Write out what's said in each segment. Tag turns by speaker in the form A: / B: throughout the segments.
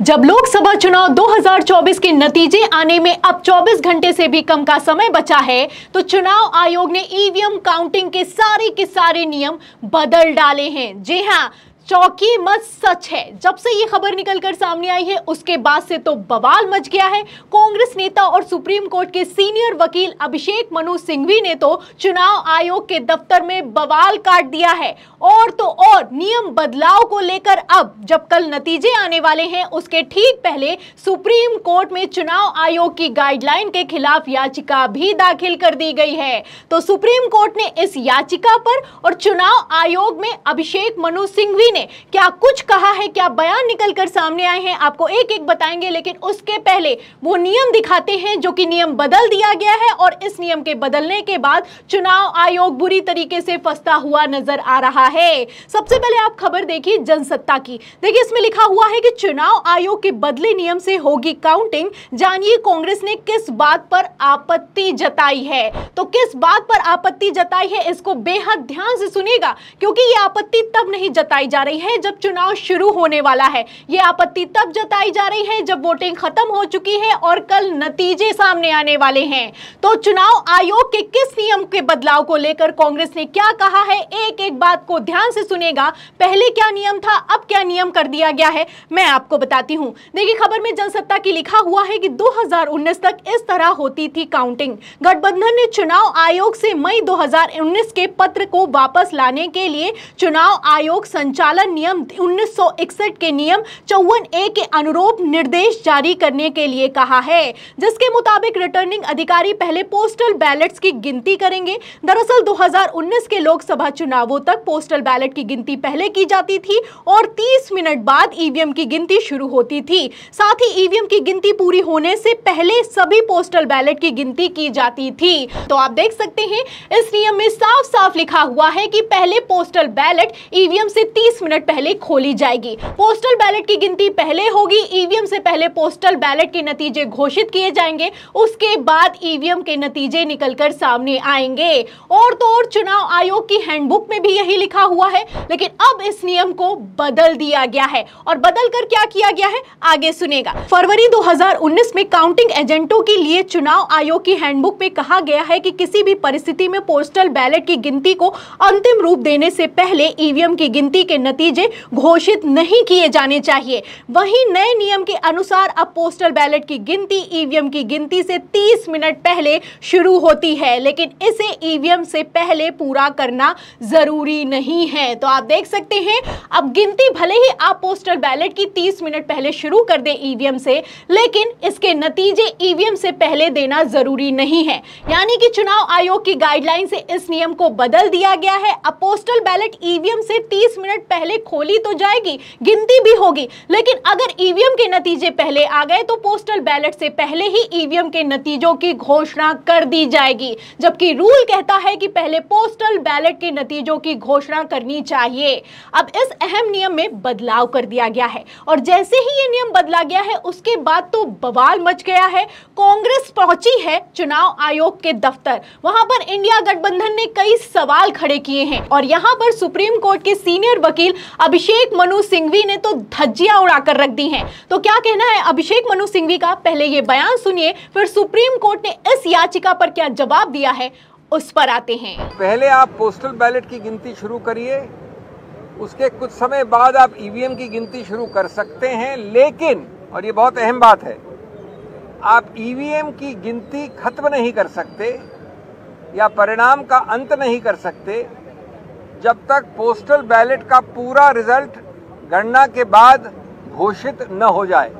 A: जब लोकसभा चुनाव 2024 के नतीजे आने में अब 24 घंटे से भी कम का समय बचा है, तो चुनाव आयोग ने ईवीएम काउंटिंग के सारे नियम बदल डाले हैं। जी हां, चौंकी मत सच है। जब से ये खबर निकलकर सामने आई है उसके बाद से तो बवाल मच गया है। कांग्रेस नेता और सुप्रीम कोर्ट के सीनियर वकील अभिषेक मनु सिंघवी ने तो चुनाव आयोग के दफ्तर में बवाल काट दिया है। और तो और नियम बदलाव को लेकर अब जब कल नतीजे आने वाले हैं उसके ठीक पहले सुप्रीम कोर्ट में चुनाव आयोग की गाइडलाइन के खिलाफ याचिका भी दाखिल कर दी गई है। तो सुप्रीम कोर्ट ने इस याचिका पर और चुनाव आयोग में अभिषेक मनु सिंघवी ने क्या कुछ कहा है, क्या बयान निकलकर सामने आए हैं, आपको एक एक बताएंगे। लेकिन उसके पहले वो नियम दिखाते हैं जो कि नियम बदल दिया गया है और इस नियम के बदलने के बाद चुनाव आयोग बुरी तरीके से फंसता हुआ नजर आ रहा है। सबसे पहले आप खबर देखिए जनसत्ता की। देखिए इसमें लिखा हुआ है कि चुनाव आयोग के बदले नियम से होगी काउंटिंग। जानिए कांग्रेस ने किस बात पर आपत्ति जताई है। तो किस बात पर आपत्ति जताई है इसको बेहद ध्यान से सुनिएगा, क्योंकि ये आपत्ति तब नहीं जताई जा रही है जब चुनाव शुरू होने वाला है। ये आपत्ति तब जताई जा रही है जब वोटिंग खत्म हो चुकी है और कल नतीजे सामने आने वाले हैं। तो चुनाव आयोग के किस नियम के बदलाव को लेकर कांग्रेस ने क्या कहा है, एक एक बात को ध्यान से सुनेगा। पहले क्या नियम था, अब क्या नियम कर दिया गया है, मैं आपको बताती हूं। देखिए खबर में जनसत्ता की लिखा हुआ है कि 2019 तक इस तरह होती थी काउंटिंग। गठबंधन ने चुनाव आयोग से मई 2019 के पत्र को वापस लाने के लिए चुनाव आयोग संचालन नियम 1961 के नियम 54A के अनुरूप निर्देश जारी करने के लिए कहा है, जिसके मुताबिक रिटर्निंग अधिकारी पहले पोस्टल बैलेट्स की गिनती करेंगे। दरअसल 2019 के लोकसभा चुनावों तक पोस्टल बैलेट की गिनती पहले की जाती थी और 30 मिनट बाद ईवीएम की गिनती शुरू होती थी। साथ ही ईवीएम की गिनती पूरी होने से पहले सभी पोस्टल बैलेट की गिनती की जाती थी। तो आप देख सकते हैं इस नियम में साफ साफ लिखा हुआ है कि पहले पोस्टल बैलेट ईवीएम से 30 मिनट पहले खोली जाएगी। पोस्टल बैलेट की गिनती पहले होगी, ईवीएम से पहले पोस्टल बैलेट के नतीजे घोषित किए जाएंगे, उसके बाद ईवीएम के नतीजे निकलकर सामने आएंगे। और तो और चुनाव आयोग की हैंडबुक में भी यही लिखा हुआ है, लेकिन अब इस नियम को बदल दिया गया है। और बदल कर क्या किया गया है आगे सुनेगा। फरवरी 2019 में काउंटिंग एजेंटों के लिए चुनाव आयोग की हैंडबुक में कहा गया है कि किसी भी परिस्थिति में पोस्टल बैलेट की गिनती को अंतिम रूप देने से पहले ईवीएम की गिनती के नतीजे घोषित नहीं किए जाने चाहिए। वहीं नए नियम के अनुसार अब पोस्टल बैलेट की गिनती ईवीएम की गिनती से 30 मिनट पहले शुरू होती है, लेकिन इसे ईवीएम से पहले पूरा करना जरूरी नहीं है। तो आप देख सकते हैं अब गिनती भले ही आप पोस्टल बैलेट की 30 मिनट पहले शुरू कर दे ईवीएम से, लेकिन इसके नतीजे ईवीएम से पहले देना जरूरी नहीं है। यानी कि चुनाव आयोग की गाइडलाइन से इस नियम को बदल दिया गया है। अब पोस्टल बैलेट ईवीएम से 30 मिनट पहले खोली तो जाएगी, गिनती भी होगी, लेकिन अगर ईवीएम के नतीजे पहले आ गए तो पोस्टल बैलेट से पहले ही ईवीएम के नतीजों की घोषणा कर दी जाएगी। जबकि रूल कहता है कि पहले पोस्टल बैलेट के नतीजों की घोषणा करनी चाहिए। अब इस अहम नियम में बदलाव कर दिया गया है और जैसे ही ये नियम बदला गया है उसके बाद तो बवाल मच गया है। कांग्रेस पहुंची है चुनाव आयोग के दफ्तर, वहां पर इंडिया गठबंधन ने कई सवाल खड़े किए हैं और यहां पर सुप्रीम कोर्ट के सीनियर वकील अभिषेक मनु सिंघवी ने तो धज्जियां उड़ाकर रख दी हैं। तो क्या कहना है अभिषेक मनु सिंघवी का, पहले ये बयान सुनिए, फिर सुप्रीम कोर्ट ने इस याचिका पर क्या जवाब दिया है उस पर आते हैं।
B: पहले आप पोस्टल बैलेट की गिनती शुरू करिए, उसके कुछ समय बाद आप ईवीएम की गिनती शुरू कर सकते हैं, लेकिन और ये बहुत अहम बात है, आप ईवीएम की गिनती खत्म नहीं कर सकते या परिणाम का अंत नहीं कर सकते जब तक पोस्टल बैलेट का पूरा रिजल्ट गणना के बाद घोषित न हो जाए।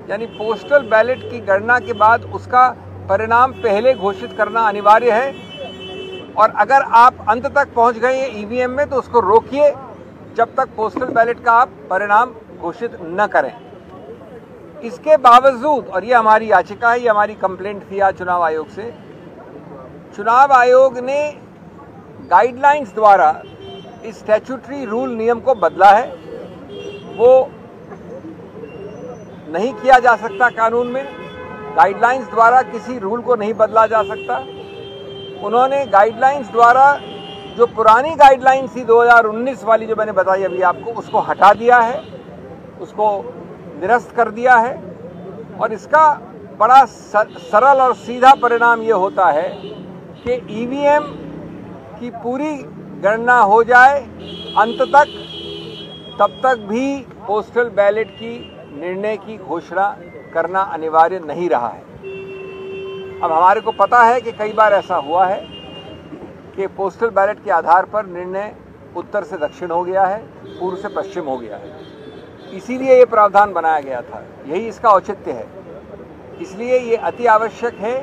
B: यानी पोस्टल बैलेट की गणना के बाद उसका परिणाम पहले घोषित करना अनिवार्य है। और अगर आप अंत तक पहुंच गए हैं ईवीएम में तो उसको रोकिए जब तक पोस्टल बैलेट का आप परिणाम घोषित न करें। इसके बावजूद, और ये हमारी याचिका है, ये हमारी कंप्लेंट थी आज चुनाव आयोग से, चुनाव आयोग ने गाइडलाइंस द्वारा इस स्टैट्यूटरी रूल नियम को बदला है। वो नहीं किया जा सकता कानून में, गाइडलाइंस द्वारा किसी रूल को नहीं बदला जा सकता। उन्होंने गाइडलाइंस द्वारा जो पुरानी गाइडलाइंस थी 2019 वाली जो मैंने बताई अभी आपको, उसको हटा दिया है, उसको निरस्त कर दिया है और इसका बड़ा सरल और सीधा परिणाम ये होता है कि ईवीएम की पूरी गणना हो जाए अंत तक, तब तक भी पोस्टल बैलेट की निर्णय की घोषणा करना अनिवार्य नहीं रहा है। अब हमारे को पता है कि कई बार ऐसा हुआ है कि पोस्टल बैलेट के आधार पर निर्णय उत्तर से दक्षिण हो गया है, पूर्व से पश्चिम हो गया है। इसीलिए ये प्रावधान बनाया गया था, यही इसका औचित्य है। इसलिए ये अति आवश्यक है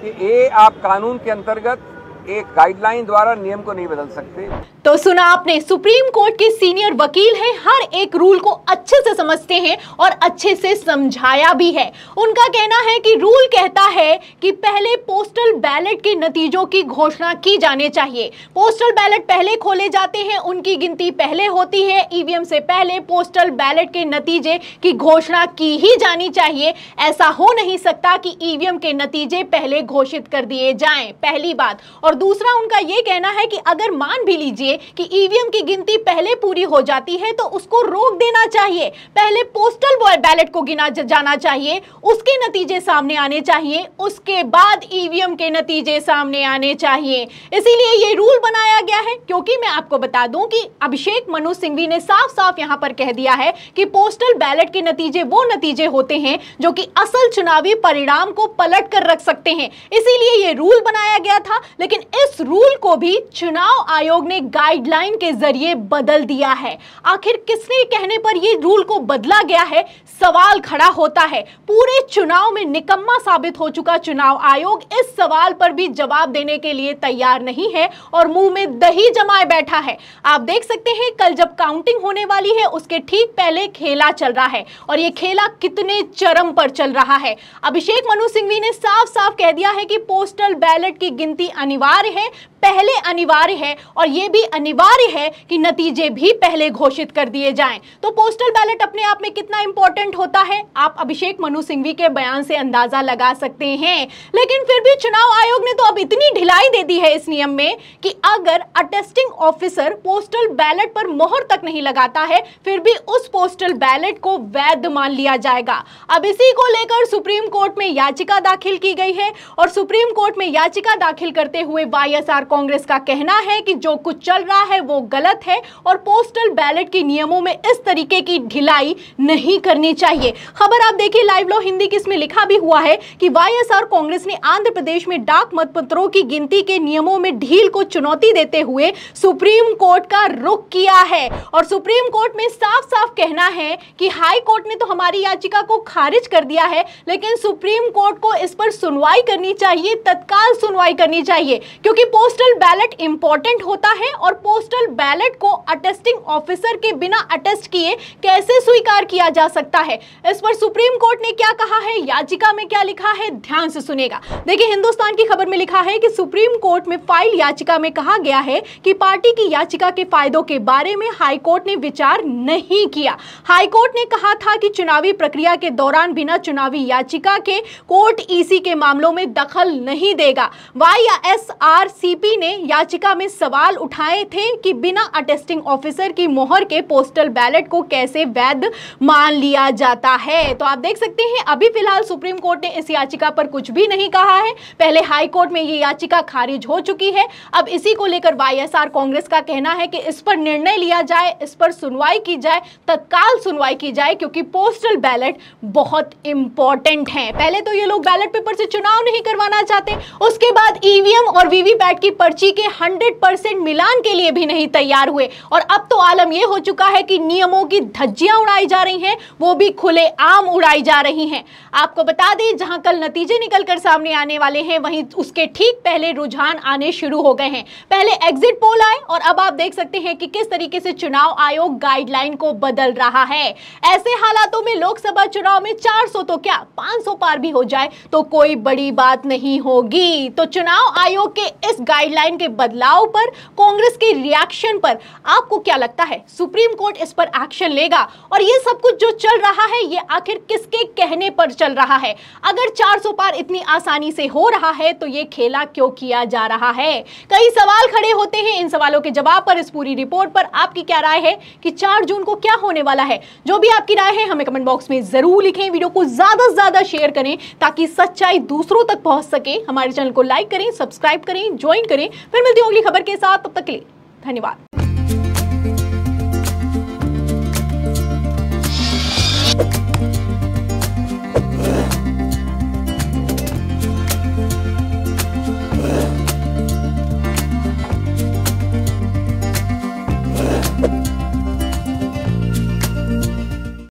B: कि आप कानून के अंतर्गत एक गाइडलाइन द्वारा नियम को नहीं बदल सकते।
A: तो सुना आपने, सुप्रीम कोर्ट के सीनियर वकील हैं, हर एक रूल को अच्छे से समझते हैं और अच्छे से समझाया भी है। उनका कहना है कि रूल कहता है कि पहले पोस्टल बैलेट के नतीजों की घोषणा की जानी चाहिए। पोस्टल बैलेट पहले खोले जाते हैं, उनकी गिनती पहले होती है। ईवीएम से पहले पोस्टल बैलेट के नतीजे की घोषणा की ही जानी चाहिए। ऐसा हो नहीं सकता कि ईवीएम के नतीजे पहले घोषित कर दिए जाएं, पहली बात। और दूसरा उनका यह कहना है कि अगर मान भी लीजिए कि ईवीएम की गिनती पहले पूरी हो जाती है तो उसको रोक देना चाहिए। पहले पोस्टल बैलेट को गिना जाना चाहिए, उसके नतीजे सामने आने चाहिए, उसके बाद ईवीएम के नतीजे सामने आने चाहिए। इसीलिए ये रूल बनाया गया है। क्योंकि मैं आपको बता दूं कि अभिषेक मनु सिंघवी ने साफ साफ यहां पर कह दिया है कि पोस्टल बैलेट के नतीजे वो नतीजे होते हैं जो कि असल चुनावी परिणाम को पलट कर रख सकते हैं। इसीलिए ये रूल बनाया गया था। लेकिन इस रूल को भी चुनाव आयोग ने गाइडलाइन के जरिए बदल दिया है। आखिर किसने कहने पर यह रूल को बदला गया है, सवाल खड़ा होता है। पूरे चुनाव में निकम्मा साबित हो चुका चुनाव आयोग इस सवाल पर भी जवाब देने के लिए तैयार नहीं है और मुंह में दही जमाए बैठा है। आप देख सकते हैं कल जब काउंटिंग होने वाली है उसके ठीक पहले खेला चल रहा है और यह खेला कितने चरम पर चल रहा है। अभिषेक मनु सिंघवी ने साफ साफ कह दिया है कि पोस्टल बैलेट की गिनती अनिवार्य है, पहले अनिवार्य है और यह भी अनिवार्य है कि नतीजे भी पहले घोषित कर दिए जाएं। तो पोस्टल बैलेट अपने आप में कितना इंपॉर्टेंट होता है आप अभिषेक मनु सिंघवी के बयान से अंदाजा लगा सकते हैं। लेकिन फिर भी चुनाव आयोग ने तो अब इतनी ढिलाई दे दी है इस नियम में कि अगर अटेस्टिंग ऑफिसर पोस्टल बैलेट पर मोहर तक नहीं लगाता है फिर भी उस पोस्टल बैलेट को वैध मान लिया जाएगा। अब इसी को लेकर सुप्रीम कोर्ट में याचिका दाखिल की गई है और सुप्रीम कोर्ट में याचिका दाखिल करते हुए वाईएसआर कांग्रेस का कहना है कि जो कुछ चल रहा है वो गलत है और पोस्टल बैलेट के नियमों में इस तरीके की ढिलाई नहीं करनी चाहिए। खबर आप देखिए लाइव लो हिंदी की, इसमें लिखा भी हुआ है कि वाईएसआर कांग्रेस ने आंध्र प्रदेश में डाक मतपत्रों की गिनती के नियमों में ढील को चुनौती देते हुए सुप्रीम कोर्ट का रुख किया है और सुप्रीम कोर्ट में साफ साफ कहना है कि हाई कोर्ट ने तो हमारी याचिका को खारिज कर दिया है लेकिन सुप्रीम कोर्ट को इस पर सुनवाई करनी चाहिए, तत्काल सुनवाई करनी चाहिए क्योंकि पोस्टल बैलेट इंपॉर्टेंट होता है और पोस्टल बैलेट को अटेस्टिंग ऑफिसर के बिना अटेस्ट किए कैसे स्वीकार किया जा सकता है। इस पर सुप्रीम कोर्ट ने क्या कहा है, याचिका में क्या लिखा है, ध्यान से सुनेगा। देखिए हिंदुस्तान की खबर में लिखा है कि सुप्रीम कोर्ट में फाइल याचिका में कहा गया है कि पार्टी की याचिका के फायदों के बारे में हाईकोर्ट ने विचार नहीं किया। हाईकोर्ट ने कहा था कि चुनावी प्रक्रिया के दौरान बिना चुनावी याचिका के कोर्ट ईसी के मामलों में दखल नहीं देगा। वाईएसआरसीपी ने याचिका में सवाल उठाए थे कि बिना अटेस्टिंग ऑफिसर की मोहर के पोस्टल बैलेट को कैसे वैध मान लिया जाता है। तो आप देख सकते हैं अभी फिलहाल सुप्रीम कोर्ट ने इस याचिका पर कुछ भी नहीं कहा है। पहले हाई कोर्ट में ये याचिका खारिज हो चुकी है। अब इसी को लेकर वाईएसआर कांग्रेस का कहना है कि इस पर निर्णय लिया जाए, इस पर सुनवाई की जाए, तत्काल सुनवाई की जाए क्योंकि पोस्टल बैलेट बहुत इंपॉर्टेंट है। पहले तो ये लोग बैलेट पेपर से चुनाव नहीं करवाना चाहते, उसके बाद ईवीएम और वीवीपैट की पर्ची के 100% मिलान के लिए भी नहीं तैयार हुए और अब तो आलम यह हो चुका है कि नियमों की धज्जियां उड़ाई जा रही हैं, वो भी खुले आम उड़ाई जा रही हैं। आपको बता दें जहां कल नतीजे निकलकर सामने आने वाले हैं वहीं उसके ठीक पहले रुझान आने शुरू हो गए हैं। पहले एग्जिट पोल आए और अब आप देख सकते हैं कि किस तरीके से चुनाव आयोग गाइडलाइन को बदल रहा है। ऐसे हालातों में लोकसभा चुनाव में 400 तो क्या 500 पार भी हो जाए तो कोई बड़ी बात नहीं होगी। तो चुनाव आयोग के इस गाइडलाइन के बदलाव पर, कांग्रेस के रिएक्शन पर आपको क्या लगता है? सुप्रीम कोर्ट इस पर एक्शन लेगा? और ये सब कुछ जो चल रहा है ये आखिर किसके कहने पर चल रहा है? अगर 400 पार इतनी आसानी से हो रहा है तो ये खेला क्यों किया जा रहा है? कई सवाल खड़े होते हैं। इन सवालों के जवाब पर, इस पूरी रिपोर्ट पर आपकी क्या राय है कि 4 जून को क्या होने होने वाला है। जो भी आपकी राय है हमें कमेंट बॉक्स में जरूर लिखें। वीडियो को ज्यादा से ज्यादा शेयर करें ताकि सच्चाई दूसरों तक पहुंच सके। हमारे चैनल को लाइक करें, सब्सक्राइब करें, ज्वाइन करें। फिर मिलती हूं अगली खबर के साथ, तब तक के लिए धन्यवाद।